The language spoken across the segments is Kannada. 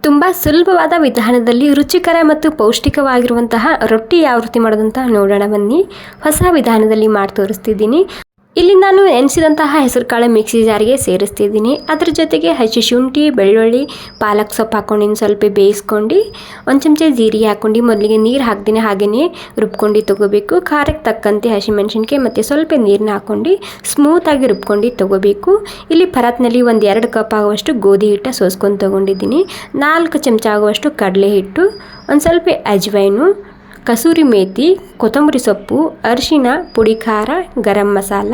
ತುಂಬ ಸುಲಭವಾದ ವಿಧಾನದಲ್ಲಿ ರುಚಿಕರ ಮತ್ತು ಪೌಷ್ಟಿಕವಾಗಿರುವಂತಹ ರೊಟ್ಟಿ ಯಾವ ರೀತಿ ಮಾಡೋದಂತ ನೋಡೋಣ ಬನ್ನಿ. ಹೊಸ ವಿಧಾನದಲ್ಲಿ ಮಾಡಿ ತೋರಿಸ್ತಿದ್ದೀನಿ. ಇಲ್ಲಿ ನಾನು ನೆನೆಸಿದಂತಹ ಹೆಸರುಕಾಳು ಮಿಕ್ಸಿ ಜಾರಿಗೆ ಸೇರಿಸ್ತಿದ್ದೀನಿ. ಅದ್ರ ಜೊತೆಗೆ ಹಸಿ ಶುಂಠಿ, ಬೆಳ್ಳುಳ್ಳಿ, ಪಾಲಕ್ ಸೊಪ್ಪು ಹಾಕ್ಕೊಂಡು ಸ್ವಲ್ಪ ಬೇಯಿಸ್ಕೊಂಡು ಒಂದು ಚಮಚ ಜೀರಿಗೆ ಹಾಕ್ಕೊಂಡು ಮೊದಲಿಗೆ ನೀರು ಹಾಕ್ತೀನಿ ಹಾಗೆಯೇ ರುಬ್ಕೊಂಡು ತೊಗೋಬೇಕು. ಖಾರಕ್ಕೆ ತಕ್ಕಂತೆ ಹಸಿಮೆಣಸಿನ್ಕಾಯಿ ಮತ್ತು ಸ್ವಲ್ಪ ನೀರನ್ನ ಹಾಕ್ಕೊಂಡು ಸ್ಮೂತಾಗಿ ರುಬ್ಕೊಂಡು ತೊಗೋಬೇಕು. ಇಲ್ಲಿ ಪರಾತ್ನಲ್ಲಿ 1-2 ಕಪ್ ಆಗುವಷ್ಟು ಗೋಧಿ ಹಿಟ್ಟು ಸೋಸ್ಕೊಂಡು ತೊಗೊಂಡಿದ್ದೀನಿ. 4 ಚಮಚ ಆಗುವಷ್ಟು ಕಡಲೆ ಹಿಟ್ಟು, ಒಂದು ಸ್ವಲ್ಪ ಅಜ್ವೈನು, ಕಸೂರಿ ಮೇಥಿ, ಕೊತ್ತಂಬರಿ ಸೊಪ್ಪು, ಅರಿಶಿನ, ಪುಡಿ ಖಾರ, ಗರಂ ಮಸಾಲ,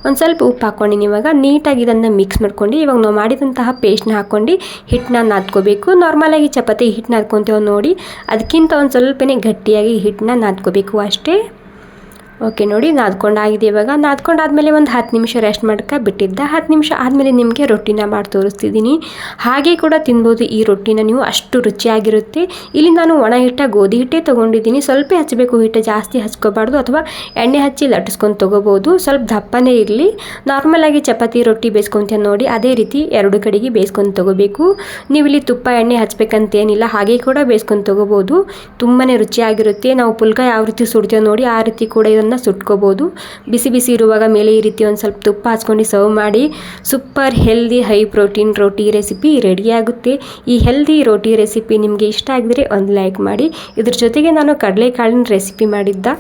ಒಂದು ಸ್ವಲ್ಪ ಉಪ್ಪು ಹಾಕ್ಕೊಂಡು ಇವಾಗ ನೀಟಾಗಿ ಇದನ್ನು ಮಿಕ್ಸ್ ಮಾಡ್ಕೊಂಡು ಇವಾಗ ನಾವು ಮಾಡಿದಂತಹ ಪೇಸ್ಟ್ನ ಹಾಕ್ಕೊಂಡು ಹಿಟ್ಟನ್ನ ನಾದ್ಕೋಬೇಕು. ನಾರ್ಮಲಾಗಿ ಚಪಾತಿ ಹಿಟ್ಟು ನಾದ್ಕೊತೇವೆ ನೋಡಿ, ಅದಕ್ಕಿಂತ ಒಂದು ಸ್ವಲ್ಪನೇ ಗಟ್ಟಿಯಾಗಿ ಹಿಟ್ಟನ್ನ ನಾದ್ಕೋಬೇಕು ಅಷ್ಟೇ. ಓಕೆ ನೋಡಿ, ನಾದ್ಕೊಂಡಾಗಿದೆ. ಇವಾಗ ನಾದ್ಕೊಂಡಾದ್ಮೇಲೆ ಒಂದು 10 ನಿಮಿಷ ರೆಸ್ಟ್ ಮಾಡ್ಕ ಬಿಟ್ಟಿದ್ದ. 10 ನಿಮಿಷ ಆದಮೇಲೆ ನಿಮಗೆ ರೊಟ್ಟಿನ ಮಾಡಿ ತೋರಿಸ್ತಿದ್ದೀನಿ. ಹಾಗೆ ಕೂಡ ತಿನ್ಬೋದು ಈ ರೊಟ್ಟಿನ ನೀವು, ಅಷ್ಟು ರುಚಿಯಾಗಿರುತ್ತೆ. ಇಲ್ಲಿ ನಾನು ಒಣ ಹಿಟ್ಟ ಗೋಧಿ ಹಿಟ್ಟೇ ತೊಗೊಂಡಿದ್ದೀನಿ. ಸ್ವಲ್ಪ ಹಚ್ಚಬೇಕು ಹಿಟ್ಟು, ಜಾಸ್ತಿ ಹಚ್ಕೋಬಾರ್ದು, ಅಥವಾ ಎಣ್ಣೆ ಹಚ್ಚಿ ಲಟ್ಟಿಸ್ಕೊಂಡು ತೊಗೋಬೋದು. ಸ್ವಲ್ಪ ದಪ್ಪನೇ ಇರಲಿ. ನಾರ್ಮಲಾಗಿ ಚಪಾತಿ ರೊಟ್ಟಿ ಬೇಯಿಸ್ಕೊತೀವಿ ನೋಡಿ, ಅದೇ ರೀತಿ 2 ಕಡೆಗೆ ಬೇಯಿಸ್ಕೊಂಡು ತೊಗೋಬೇಕು. ನೀವು ಇಲ್ಲಿ ತುಪ್ಪ ಎಣ್ಣೆ ಹಚ್ಬೇಕಂತೇನಿಲ್ಲ, ಹಾಗೆ ಕೂಡ ಬೇಯಿಸ್ಕೊಂಡು ತೊಗೋಬೋದು. ತುಂಬಾ ರುಚಿಯಾಗಿರುತ್ತೆ. ನಾವು ಪುಲ್ಕ ಯಾವ ರೀತಿ ಸುಡ್ತೇವೆ ನೋಡಿ, ಆ ರೀತಿ ಕೂಡ ಇದನ್ನು ಸುಟ್ಕೋಬೋದು. ಬಿಸಿ ಬಿಸಿ ಇರುವಾಗ ಮೇಲೆ ಈ ರೀತಿ ಒಂದು ಸ್ವಲ್ಪ ತುಪ್ಪ ಹಚ್ಕೊಂಡು ಸರ್ವ್ ಮಾಡಿ. ಸೂಪರ್ ಹೆಲ್ದಿ ಹೈ ಪ್ರೋಟೀನ್ ರೋಟಿ ರೆಸಿಪಿ ರೆಡಿಯಾಗುತ್ತೆ. ಈ ಹೆಲ್ದಿ ರೋಟಿ ರೆಸಿಪಿ ನಿಮಗೆ ಇಷ್ಟ ಆಗಿದ್ರೆ ಒಂದು ಲೈಕ್ ಮಾಡಿ. ಇದ್ರ ಜೊತೆಗೆ ನಾನು ಕಡಲೆಕಾಳಿನ ರೆಸಿಪಿ ಮಾಡಿದ್ದ